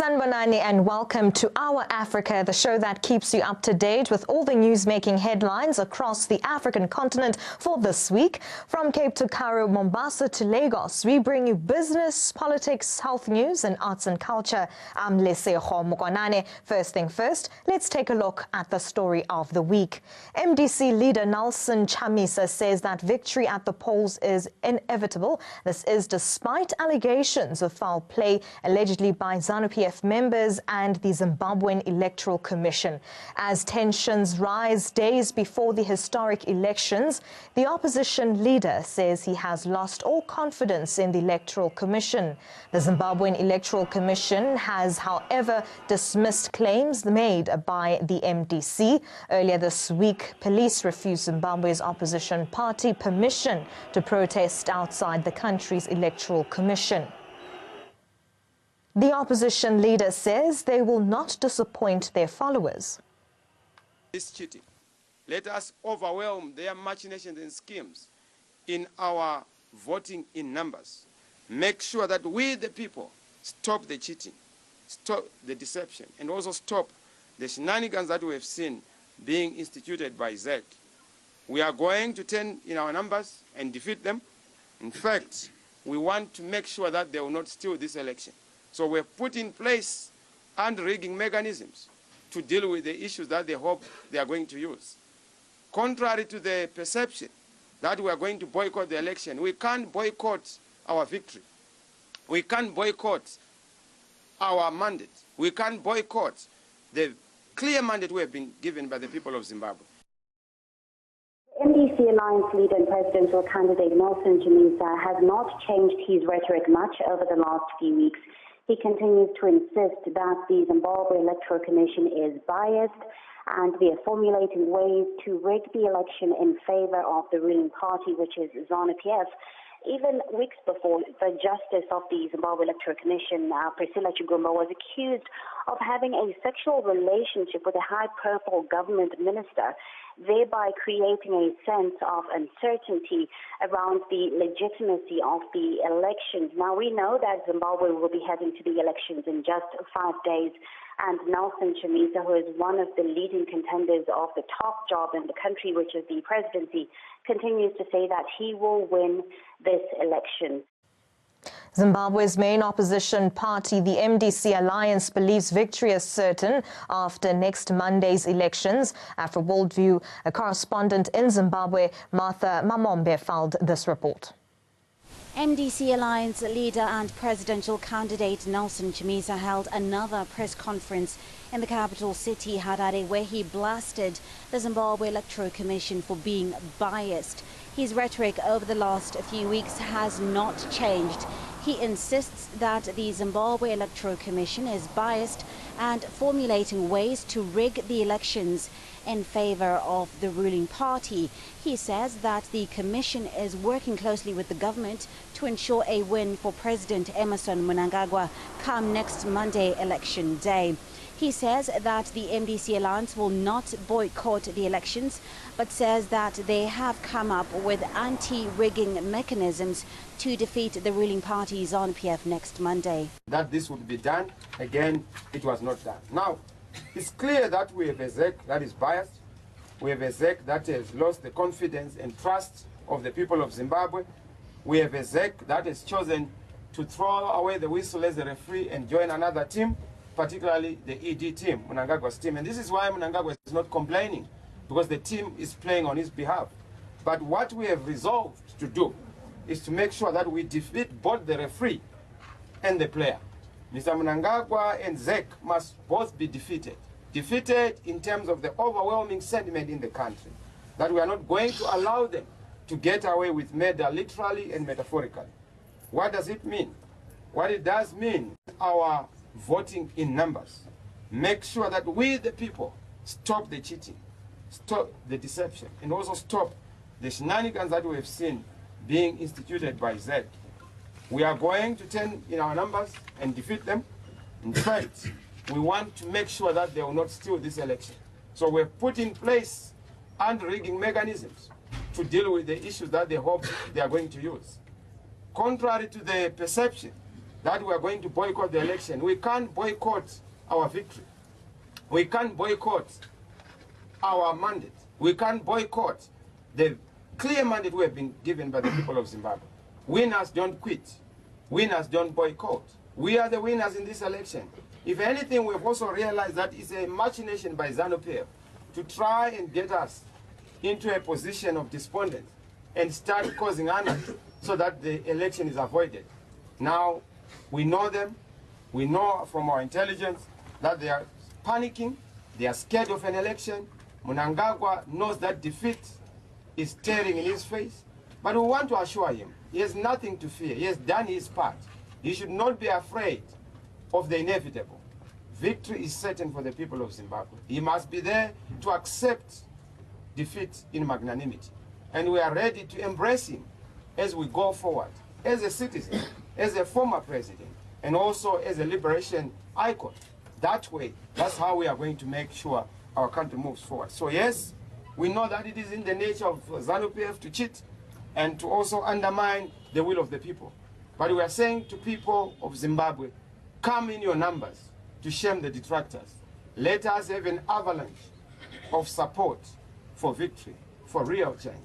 Sanbonani and welcome to Our Africa, the show that keeps you up to date with all the news-making headlines across the African continent for this week. From Cape to Cairo, Mombasa to Lagos, we bring you business, politics, health news and arts and culture. I'm Leseho Mokwanane. First thing first, let's take a look at the story of the week. MDC leader Nelson Chamisa says that victory at the polls is inevitable. This is despite allegations of foul play allegedly by ZANU-PF members and the Zimbabwean Electoral Commission. As tensions rise days before the historic elections, the opposition leader says he has lost all confidence in the Electoral Commission. The Zimbabwean Electoral Commission has, however, dismissed claims made by the MDC. Earlier this week, police refused Zimbabwe's opposition party permission to protest outside the country's Electoral Commission. The opposition leader says they will not disappoint their followers. This cheating. Let us overwhelm their machinations and schemes in our voting in numbers. Make sure that we, the people, stop the cheating, stop the deception, and also stop the shenanigans that we have seen being instituted by ZEC. We are going to turn in our numbers and defeat them. In fact, we want to make sure that they will not steal this election. So we have put in place anti-rigging mechanisms to deal with the issues that they hope they are going to use. Contrary to the perception that we are going to boycott the election, we can't boycott our victory. We can't boycott our mandate. We can't boycott the clear mandate we have been given by the people of Zimbabwe. MDC Alliance leader and presidential candidate Nelson Chamisa has not changed his rhetoric much over the last few weeks. He continues to insist that the Zimbabwe Electoral Commission is biased and they are formulating ways to rig the election in favor of the ruling party, which is ZANU-PF. Even weeks before, the justice of the Zimbabwe Electoral Commission, Priscilla Chigumba, was accused of having a sexual relationship with a high-profile government minister, thereby creating a sense of uncertainty around the legitimacy of the elections. Now, we know that Zimbabwe will be heading to the elections in just 5 days, and Nelson Chamisa, who is one of the leading contenders of the top job in the country, which is the presidency, continues to say that he will win this election. Zimbabwe's main opposition party, the MDC Alliance, believes victory is certain after next Monday's elections. After Worldview, a correspondent in Zimbabwe, Martha Mamombe, filed this report. MDC Alliance leader and presidential candidate Nelson Chamisa held another press conference in the capital city, Harare, where he blasted the Zimbabwe Electoral Commission for being biased. His rhetoric over the last few weeks has not changed. He insists that the Zimbabwe Electoral Commission is biased and formulating ways to rig the elections in favor of the ruling party. He says that the commission is working closely with the government to ensure a win for President Emmerson Mnangagwa come next Monday, election day. He says that the MDC Alliance will not boycott the elections, but says that they have come up with anti-rigging mechanisms to defeat the ruling party ZANU-PF next Monday. That this would be done, again, it was not done. Now, it's clear that we have a ZEC that is biased. We have a ZEC that has lost the confidence and trust of the people of Zimbabwe. We have a ZEC that has chosen to throw away the whistle as a referee and join another team, particularly the ED team, Mnangagwa's team. And this is why Mnangagwa is not complaining, because the team is playing on his behalf. But what we have resolved to do is to make sure that we defeat both the referee and the player. Mr. Mnangagwa and ZEC must both be defeated. Defeated in terms of the overwhelming sentiment in the country, that we are not going to allow them to get away with murder literally and metaphorically. What does it mean? What it does mean, our voting in numbers. Make sure that we, the people, stop the cheating, stop the deception, and also stop the shenanigans that we have seen being instituted by ZEC. We are going to turn in our numbers and defeat them. In fact, we want to make sure that they will not steal this election. So we have put in place anti-rigging mechanisms to deal with the issues that they hope they are going to use. Contrary to the perception that we are going to boycott the election. We can't boycott our victory. We can't boycott our mandate. We can't boycott the clear mandate we have been given by the people of Zimbabwe. Winners don't quit. Winners don't boycott. We are the winners in this election. If anything, we've also realized that it's a machination by ZANU-PF to try and get us into a position of despondence and start causing anarchy so that the election is avoided. Now, we know them. We know from our intelligence that they are panicking. They are scared of an election. Mnangagwa knows that defeat is staring in his face. But we want to assure him he has nothing to fear. He has done his part. He should not be afraid of the inevitable. Victory is certain for the people of Zimbabwe. He must be there to accept defeat in magnanimity. And we are ready to embrace him as we go forward, as a citizen, as a former president, and also as a liberation icon. That way, that's how we are going to make sure our country moves forward. So yes, we know that it is in the nature of ZANU-PF to cheat and to also undermine the will of the people. But we are saying to people of Zimbabwe, come in your numbers to shame the detractors. Let us have an avalanche of support for victory, for real change,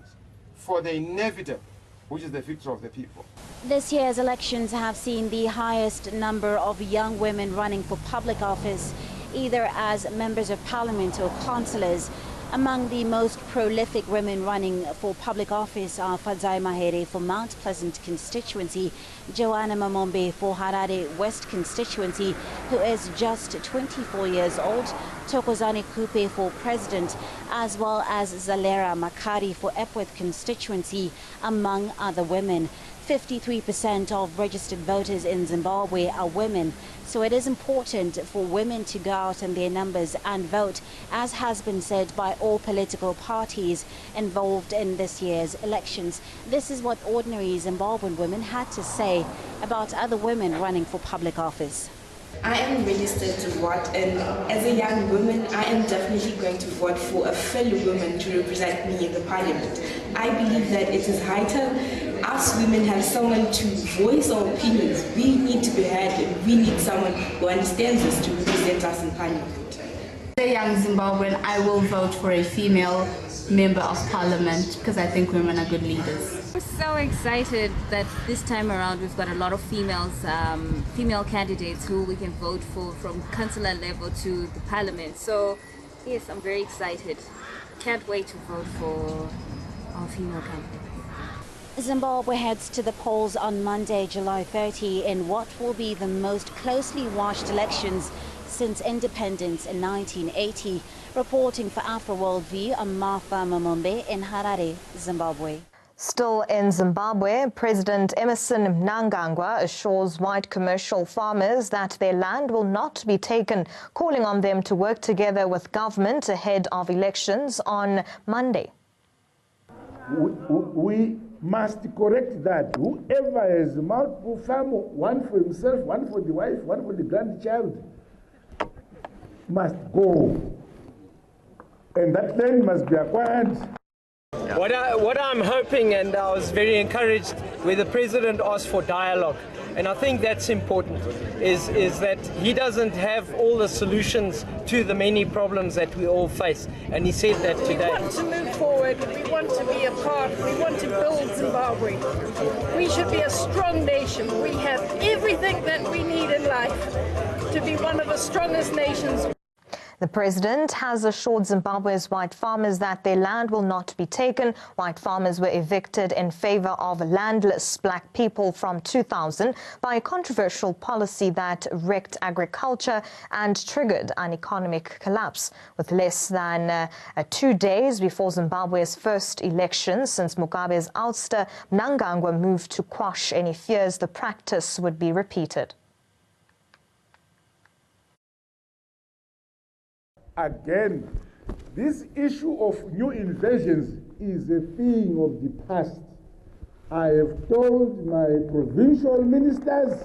for the inevitable, which is the victory of the people. This year's elections have seen the highest number of young women running for public office, either as members of parliament or councillors. Among the most prolific women running for public office are Fadzai Mahere for Mount Pleasant constituency, Joanna Mamombe for Harare West constituency, who is just 24 years old, Thokozani Kupe for president, as well as Zalera Makari for Epworth constituency, among other women. 53% of registered voters in Zimbabwe are women, so it is important for women to go out in their numbers and vote, as has been said by all political parties involved in this year's elections. This is what ordinary Zimbabwean women had to say about other women running for public office. I am registered to vote, and as a young woman, I am definitely going to vote for a fellow woman to represent me in the parliament. I believe that it is high time us women have someone to voice our opinions. We need to be heard, and we need someone who understands us to represent us in parliament. As a young Zimbabwean, I will vote for a female member of parliament because I think women are good leaders. I'm so excited that this time around we've got a lot of females, female candidates who we can vote for from councillor level to the parliament. So yes, I'm very excited. Can't wait to vote for our female candidate. Zimbabwe heads to the polls on Monday, July 30, in what will be the most closely watched elections since independence in 1980. Reporting for Afro World View, I'm Martha Mamombe in Harare, Zimbabwe. Still in Zimbabwe, President Emmerson Mnangagwa assures white commercial farmers that their land will not be taken, calling on them to work together with government ahead of elections on Monday. We must correct that. Whoever has multiple farm, one for himself, one for the wife, one for the grandchild, must go. And that land must be acquired. What I'm hoping, and I was very encouraged where the President asked for dialogue, and I think that's important, is that he doesn't have all the solutions to the many problems that we all face, and he said that today. We want to move forward, we want to be a part, we want to build Zimbabwe. We should be a strong nation. We have everything that we need in life to be one of the strongest nations. The president has assured Zimbabwe's white farmers that their land will not be taken. White farmers were evicted in favor of landless black people from 2000 by a controversial policy that wrecked agriculture and triggered an economic collapse. With less than 2 days before Zimbabwe's first election since Mugabe's ouster, Mnangagwa moved to quash any fears the practice would be repeated. Again, this issue of new invasions is a thing of the past. I have told my provincial ministers,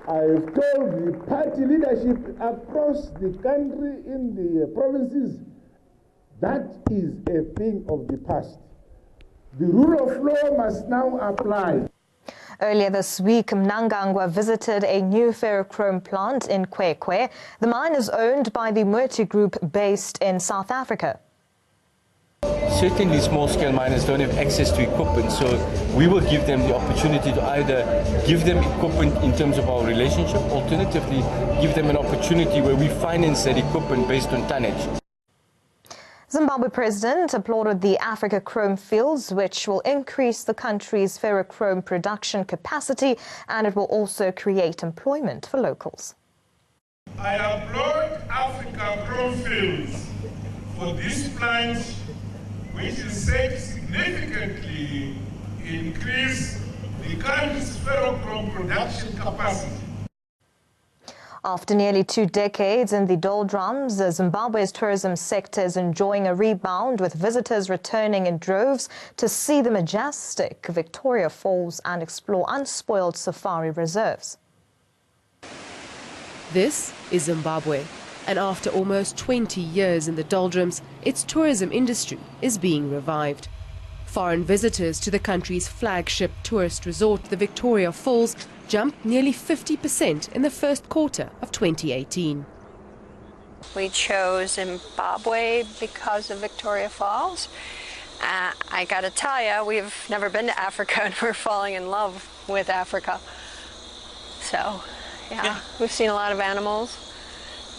I have told the party leadership across the country in the provinces, that is a thing of the past. The rule of law must now apply. Earlier this week, Mnangagwa visited a new ferrochrome plant in Kwekwe. The mine is owned by the Moeti Group based in South Africa. Certainly small-scale miners don't have access to equipment, so we will give them the opportunity to either give them equipment in terms of our relationship, alternatively give them an opportunity where we finance that equipment based on tonnage. Zimbabwe President applauded the Africa Chrome fields, which will increase the country's ferrochrome production capacity, and it will also create employment for locals. I applaud Africa Chrome fields for this plant, which is said to significantly increase the country's ferrochrome production capacity. After nearly 2 decades in the doldrums, Zimbabwe's tourism sector is enjoying a rebound, with visitors returning in droves to see the majestic Victoria Falls and explore unspoiled safari reserves. This is Zimbabwe, and after almost 20 years in the doldrums, its tourism industry is being revived. Foreign visitors to the country's flagship tourist resort, the Victoria Falls, jumped nearly 50% in the first quarter of 2018. We chose Zimbabwe because of Victoria Falls. I gotta tell you, we've never been to Africa and we're falling in love with Africa. So, yeah, we've seen a lot of animals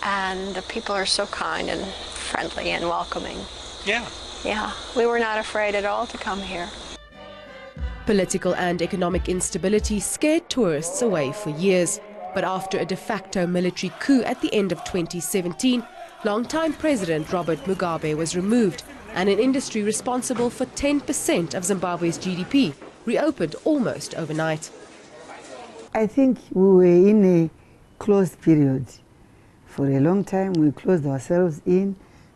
and the people are so kind and friendly and welcoming. Yeah, we were not afraid at all to come here. Political and economic instability scared tourists away for years. But after a de facto military coup at the end of 2017, longtime President Robert Mugabe was removed, and an industry responsible for 10% of Zimbabwe's GDP reopened almost overnight. I think we were in a closed period. For a long time, we closed ourselves in.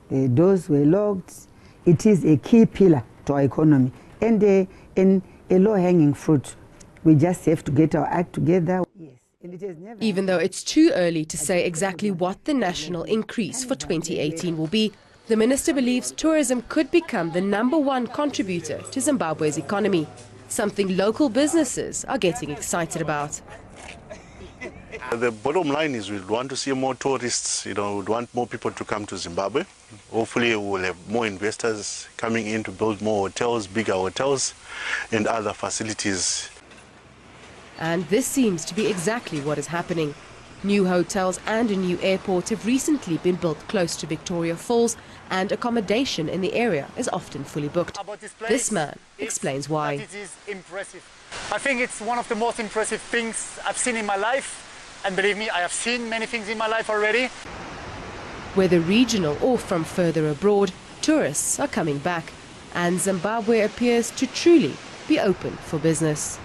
The doors were locked. It is a key pillar to our economy and a low-hanging fruit. We just have to get our act together. Yes. And it has never Even though it's too early to say exactly what the national increase for 2018 will be, the minister believes tourism could become the #1 contributor to Zimbabwe's economy, something local businesses are getting excited about. The bottom line is we want to see more tourists, we want more people to come to Zimbabwe. Hopefully we'll have more investors coming in to build more hotels, bigger hotels and other facilities. And this seems to be exactly what is happening. New hotels and a new airport have recently been built close to Victoria Falls, and accommodation in the area is often fully booked. This man explains why. It is impressive. I think it's one of the most impressive things I've seen in my life. And believe me, I have seen many things in my life already. Whether regional or from further abroad, tourists are coming back, and Zimbabwe appears to truly be open for business.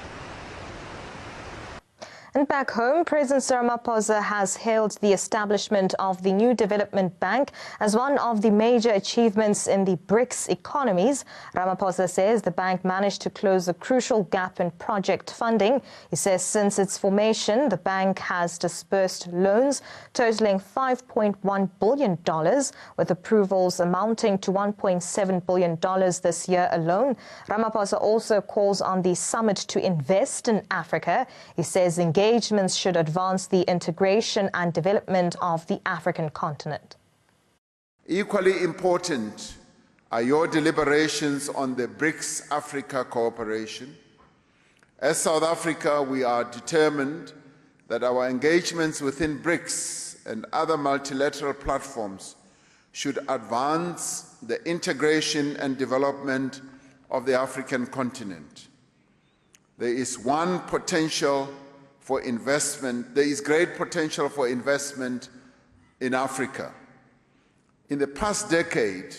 And back home, President Ramaphosa has hailed the establishment of the new development bank as one of the major achievements in the BRICS economies. Ramaphosa says the bank managed to close a crucial gap in project funding. He says since its formation, the bank has disbursed loans totaling $5.1 billion, with approvals amounting to $1.7 billion this year alone. Ramaphosa also calls on the summit to invest in Africa. He says engagements should advance the integration and development of the African continent. Equally important are your deliberations on the BRICS Africa cooperation. As South Africa, we are determined that our engagements within BRICS and other multilateral platforms should advance the integration and development of the African continent. There is great potential for investment in Africa. In the past decade,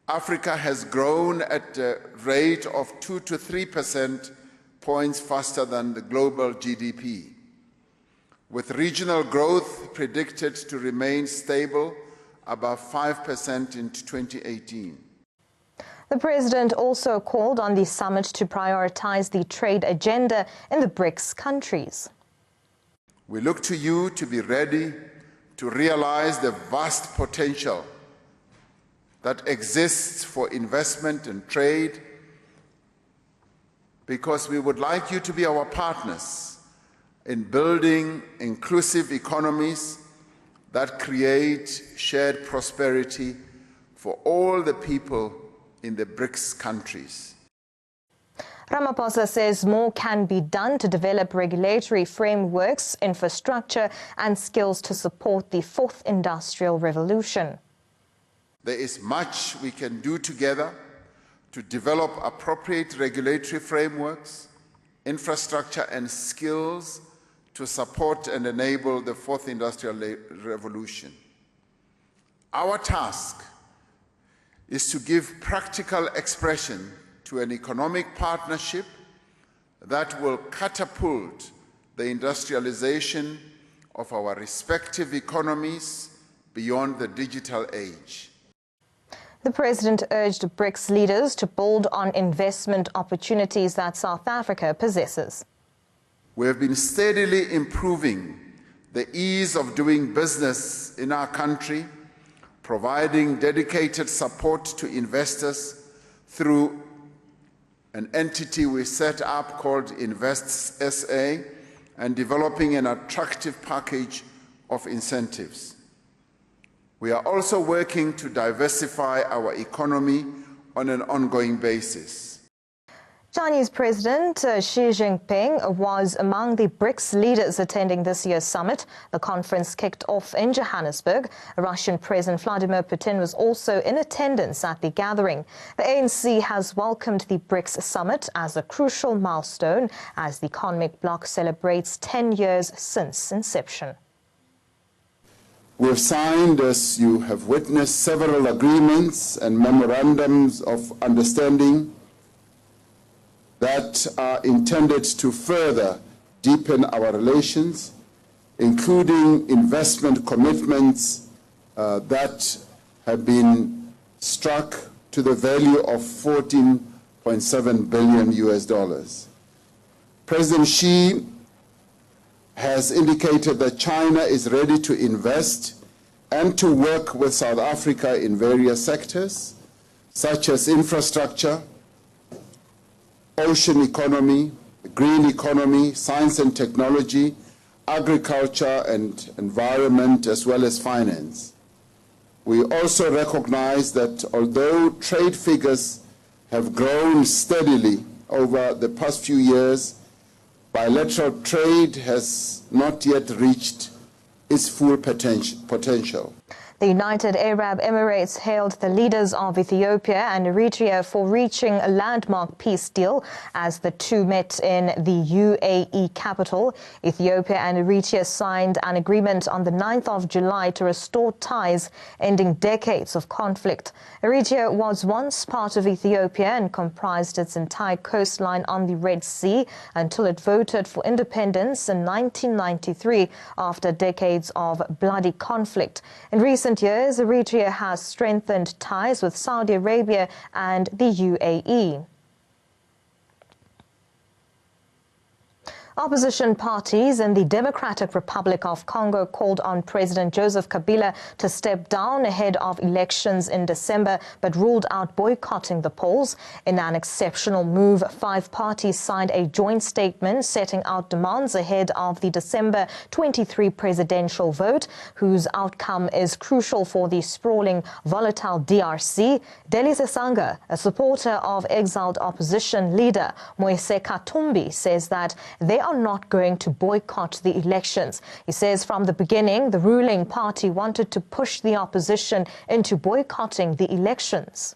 Africa has grown at a rate of 2 to 3% points faster than the global GDP, with regional growth predicted to remain stable above 5% in 2018. The president also called on the summit to prioritize the trade agenda in the BRICS countries. We look to you to be ready to realize the vast potential that exists for investment and trade, because we would like you to be our partners in building inclusive economies that create shared prosperity for all the people in the BRICS countries. Ramaphosa says more can be done to develop regulatory frameworks, infrastructure and skills to support the fourth industrial revolution. There is much we can do together to develop appropriate regulatory frameworks, infrastructure and skills to support and enable the fourth industrial revolution. Our task is to give practical expression to an economic partnership that will catapult the industrialization of our respective economies beyond the digital age. The president urged BRICS leaders to build on investment opportunities that South Africa possesses. We have been steadily improving the ease of doing business in our country, providing dedicated support to investors through an entity we set up called Invest SA and developing an attractive package of incentives. We are also working to diversify our economy on an ongoing basis. Chinese President Xi Jinping was among the BRICS leaders attending this year's summit. The conference kicked off in Johannesburg. Russian President Vladimir Putin was also in attendance at the gathering. The ANC has welcomed the BRICS summit as a crucial milestone as the economic bloc celebrates 10 years since inception. We have signed, as you have witnessed, several agreements and memorandums of understanding that are intended to further deepen our relations, including investment commitments that have been struck to the value of $14.7 billion. President Xi has indicated that China is ready to invest and to work with South Africa in various sectors, such as infrastructure, ocean economy, green economy, science and technology, agriculture and environment, as well as finance. We also recognize that although trade figures have grown steadily over the past few years, bilateral trade has not yet reached its full potential. The United Arab Emirates hailed the leaders of Ethiopia and Eritrea for reaching a landmark peace deal as the two met in the UAE capital. Ethiopia and Eritrea signed an agreement on the 9th of July to restore ties, ending decades of conflict. Eritrea was once part of Ethiopia and comprised its entire coastline on the Red Sea until it voted for independence in 1993 after decades of bloody conflict. In recent years, Eritrea has strengthened ties with Saudi Arabia and the UAE. Opposition parties in the Democratic Republic of Congo called on President Joseph Kabila to step down ahead of elections in December, but ruled out boycotting the polls. In an exceptional move, 5 parties signed a joint statement setting out demands ahead of the December 23 presidential vote, whose outcome is crucial for the sprawling, volatile DRC. Deli Sesanga, a supporter of exiled opposition leader Moise Katumbi, says that they are not going to boycott the elections. He says from the beginning, the ruling party wanted to push the opposition into boycotting the elections.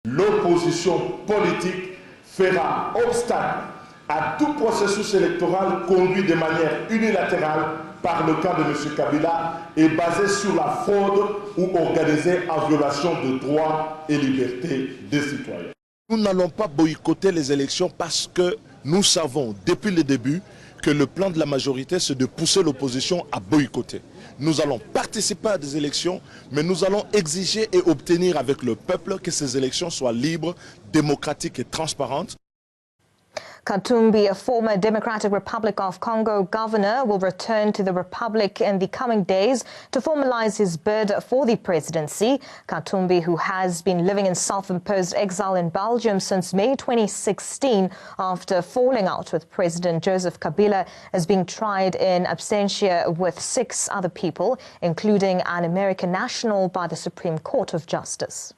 L'opposition politique fera obstacle à tout processus électoral conduit de manière unilatérale par le cas de M. Kabila et basé sur la fraude ou organisé en violation de droits et libertés des citoyens. Nous n'allons pas boycotter les élections parce que nous savons depuis le début que le plan de la majorité, c'est de pousser l'opposition à boycotter. Nous allons participer à des élections, mais nous allons exiger et obtenir avec le peuple que ces élections soient libres, démocratiques et transparentes. Katumbi, a former Democratic Republic of Congo governor, will return to the republic in the coming days to formalize his bid for the presidency. Katumbi, who has been living in self-imposed exile in Belgium since May 2016 after falling out with President Joseph Kabila, is being tried in absentia with 6 other people, including an American national, by the Supreme Court of Justice.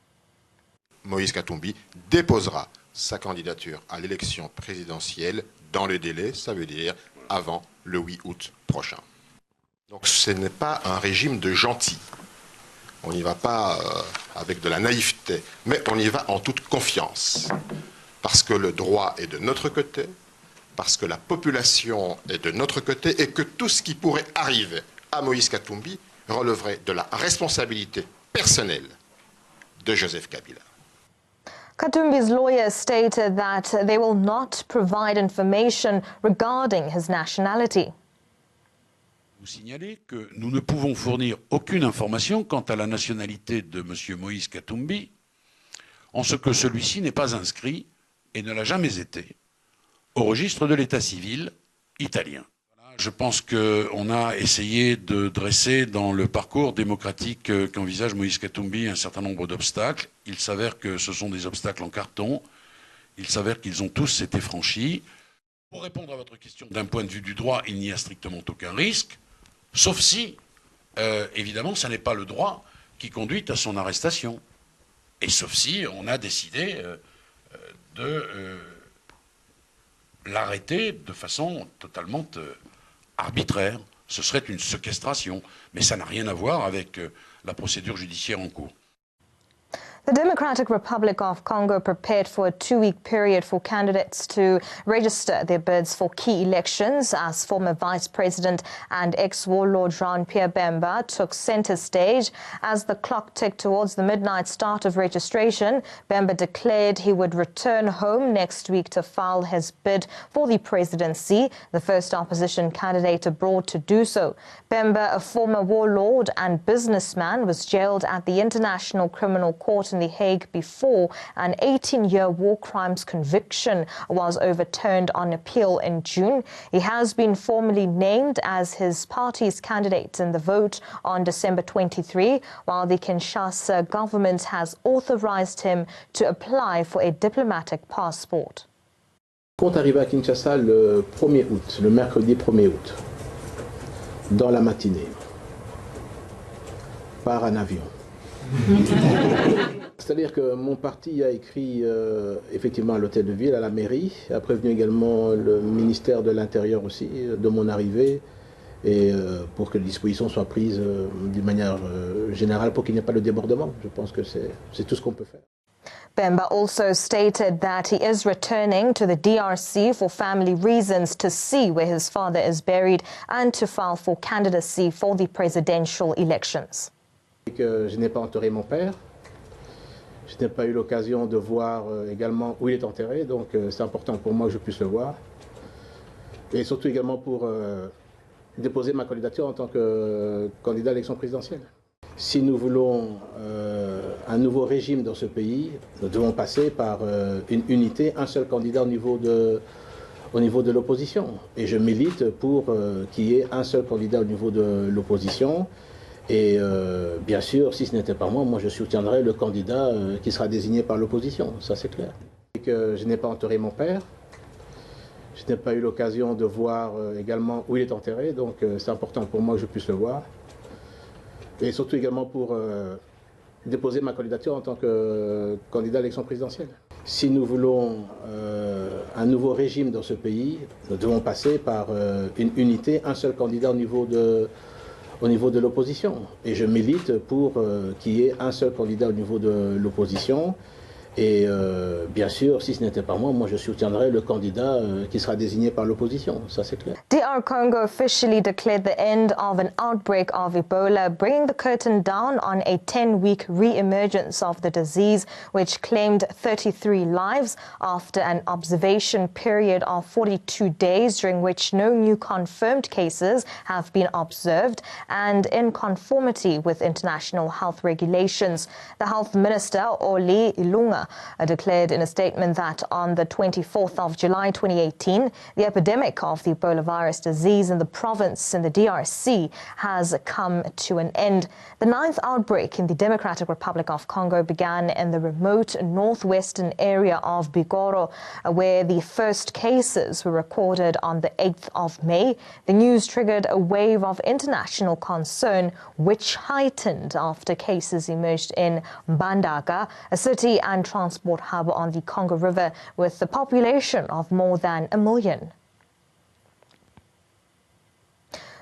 Moïse Katumbi déposera sa candidature à l'élection présidentielle dans le délai, ça veut dire avant le 8 août prochain. Donc ce n'est pas un régime de gentils. On n'y va pas avec de la naïveté, mais on y va en toute confiance. Parce que le droit est de notre côté, parce que la population est de notre côté et que tout ce qui pourrait arriver à Moïse Katumbi relèverait de la responsabilité personnelle de Joseph Kabila. Katumbi's lawyer stated that they will not provide information regarding his nationality. Vous signalez que nous ne pouvons fournir aucune information quant à la nationalité de M. Moïse Katumbi, en ce que celui-ci n'est pas inscrit, et ne l'a jamais été, au registre de l'état civil italien. Je pense qu'on a essayé de dresser dans le parcours démocratique qu'envisage Moïse Katumbi un certain nombre d'obstacles. Il s'avère que ce sont des obstacles en carton. Il s'avère qu'ils ont tous été franchis. Pour répondre à votre question, d'un point de vue du droit, il n'y a strictement aucun risque, sauf si, évidemment, ce n'est pas le droit qui conduit à son arrestation. Et sauf si on a décidé de l'arrêter de façon totalement arbitraire. Ce serait une séquestration, mais ça n'a rien à voir avec la procédure judiciaire en cours. The Democratic Republic of Congo prepared for a 2-week period for candidates to register their bids for key elections as former Vice President and ex-warlord Jean-Pierre Bemba took center stage. As the clock ticked towards the midnight start of registration, Bemba declared he would return home next week to file his bid for the presidency, the first opposition candidate abroad to do so. Bemba, a former warlord and businessman, was jailed at the International Criminal Court in The Hague before an 18-year war crimes conviction was overturned on appeal in June. He has been formally named as his party's candidate in the vote on December 23, while the Kinshasa government has authorized him to apply for a diplomatic passport. Compte arriver à Kinshasa le 1er août, le mercredi 1er août, dans la matinée, par un avion. C'est-à-dire que mon parti a écrit effectivement à l'hôtel de ville, à la mairie, a prévenu également le ministère de l'Intérieur aussi de mon arrivée, et pour que les dispositions soient prises d'une manière générale pour qu'il n'y ait pas de débordement. Je pense que c'est tout ce qu'on peut faire. Bemba also stated that he is returning to the DRC for family reasons to see where his father is buried and to file for candidacy for the presidential elections. Que je n'ai pas enterré mon père, je n'ai pas eu l'occasion de voir également où il est enterré, donc c'est important pour moi que je puisse le voir. Et surtout également pour déposer ma candidature en tant que candidat à l'élection présidentielle. Si nous voulons un nouveau régime dans ce pays, nous devons passer par une unité, un seul candidat au niveau de l'opposition. Et je milite pour qu'il y ait un seul candidat au niveau de l'opposition. Et bien sûr, si ce n'était pas moi, je soutiendrais le candidat qui sera désigné par l'opposition, ça c'est clair. Et que je n'ai pas enterré mon père, je n'ai pas eu l'occasion de voir également où il est enterré, donc c'est important pour moi que je puisse le voir. Et surtout également pour déposer ma candidature en tant que candidat à l'élection présidentielle. Si nous voulons un nouveau régime dans ce pays, nous devons passer par une unité, un seul candidat au niveau de l'opposition. Et je milite pour qu'il y ait un seul candidat au niveau de l'opposition. Et bien sûr, si ce n'était pas moi, je soutiendrais le candidat qui sera désigné par l'opposition, ça c'est clair. DR Congo officially declared the end of an outbreak of Ebola, bringing the curtain down on a 10-week re-emergence of the disease, which claimed 33 lives after an observation period of 42 days, during which no new confirmed cases have been observed, and in conformity with international health regulations. The health minister, Oli Ilunga, Ebola, declared in a statement that on the 24th of July 2018, the epidemic of the Ebola virus disease in the province in the DRC has come to an end. The 9th outbreak in the Democratic Republic of Congo began in the remote northwestern area of Bigoro, where the first cases were recorded on the 8th of May. The news triggered a wave of international concern, which heightened after cases emerged in Mbandaka, a city and transport hub on the Congo River with a population of more than 1 million.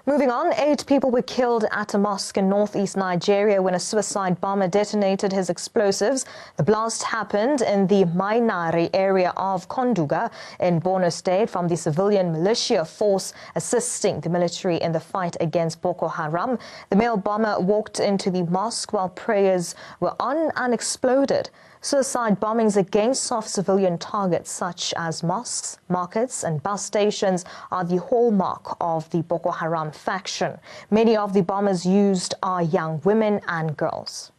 Moving on, 8 people were killed at a mosque in northeast Nigeria when a suicide bomber detonated his explosives. The blast happened in the Mainari area of Konduga in Borno State from the civilian militia force assisting the military in the fight against Boko Haram. The male bomber walked into the mosque while prayers were on and exploded. Suicide bombings against soft civilian targets such as mosques, markets and bus stations are the hallmark of the Boko Haram faction. Many of the bombers used are young women and girls.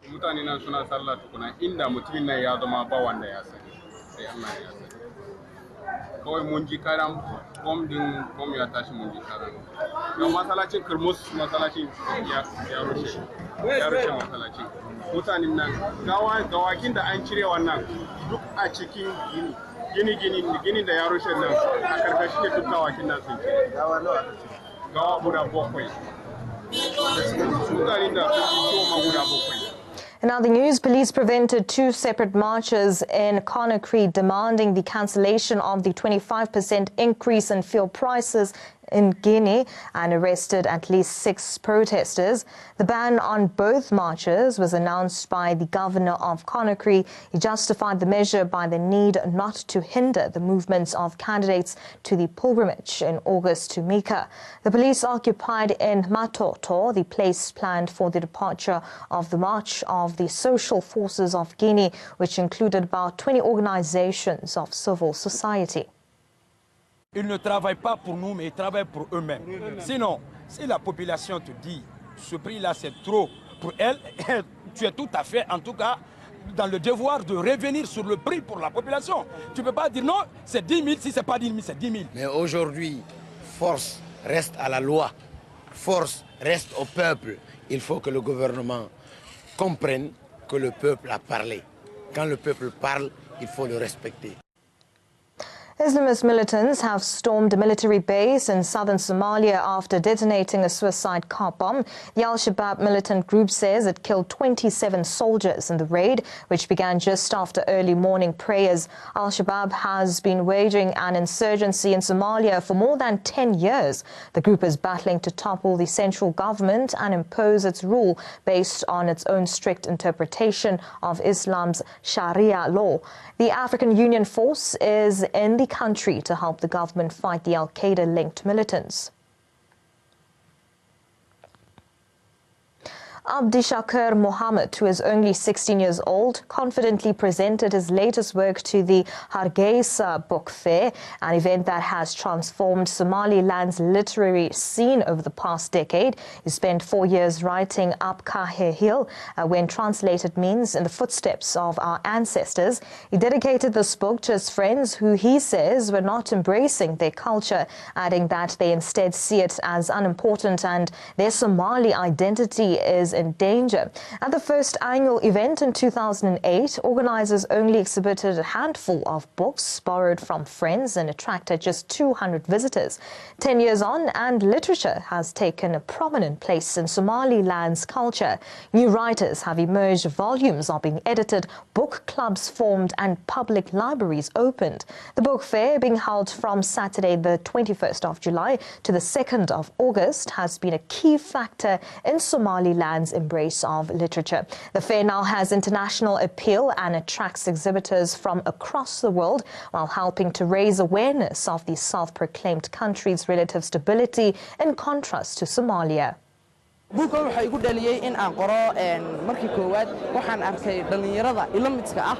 Mutanen nan gawakin da an cire wannan duk a cikin gini da ya rushe nan a karkashin da duk gawakin nan sun cire gawa guda bakwai mutanen da sun yi toma guda bakwai. In other news, police prevented 2 separate marches in Conakry demanding the cancellation of the 25% increase in fuel prices in Guinea and arrested at least 6 protesters. The ban on both marches was announced by the governor of Conakry. He justified the measure by the need not to hinder the movements of candidates to the pilgrimage in August to Mecca. The police occupied in Matoto, the place planned for the departure of the March of the Social Forces of Guinea, which included about 20 organizations of civil society. Ils ne travaillent pas pour nous, mais ils travaillent pour eux-mêmes. Sinon, si la population te dit, ce prix-là, c'est trop pour elle, tu es tout à fait, en tout cas, dans le devoir de revenir sur le prix pour la population. Tu ne peux pas dire non, c'est 10 000, si ce n'est pas 10 000, c'est 10 000. Mais aujourd'hui, force reste à la loi, force reste au peuple. Il faut que le gouvernement comprenne que le peuple a parlé. Quand le peuple parle, il faut le respecter. Islamist militants have stormed a military base in southern Somalia after detonating a suicide car bomb. The Al-Shabaab militant group says it killed 27 soldiers in the raid, which began just after early morning prayers. Al-Shabaab has been waging an insurgency in Somalia for more than 10 years. The group is battling to topple the central government and impose its rule based on its own strict interpretation of Islam's Sharia law. The African Union force is in the country to help the government fight the Al-Qaeda-linked militants. Abdishakur Mohammed, who is only 16 years old, confidently presented his latest work to the Hargeisa Book Fair, an event that has transformed Somaliland's literary scene over the past decade. He spent 4 years writing Up Kahe Hill, when translated means in the footsteps of our ancestors. He dedicated this book to his friends who he says were not embracing their culture, adding that they instead see it as unimportant and their Somali identity is in danger. At the first annual event in 2008, organizers only exhibited a handful of books borrowed from friends and attracted just 200 visitors. 10 years on, and literature has taken a prominent place in Somaliland's culture. New writers have emerged, volumes are being edited, book clubs formed, and public libraries opened. The book fair, being held from Saturday the 21st of July to the 2nd of August, has been a key factor in Somaliland's embrace of literature. The fair now has international appeal and attracts exhibitors from across the world while helping to raise awareness of the self-proclaimed country's relative stability in contrast to Somalia. buukan waxa igu dhaliyay in aan qoro markii koowaad waxaan arkay dhalinyarada ila midka ah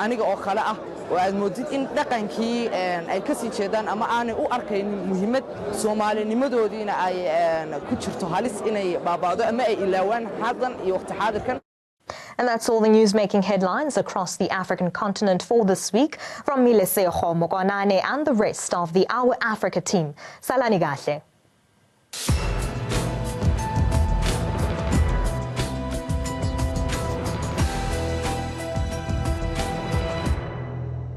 aniga oo kale ah oo aad moodid in dhaqankii ay ka sii jeedaan ama aanay u arkayn muhiimad Soomaalinimadoodiina ay ku jirto halis inay baabaado ama ay ilaawaan hadan iyo waqti xaadirkan. And that's all the news making headlines across the African continent for this week. From Milesego Mokwanane and the rest of the Our Africa team. Salani Gahle.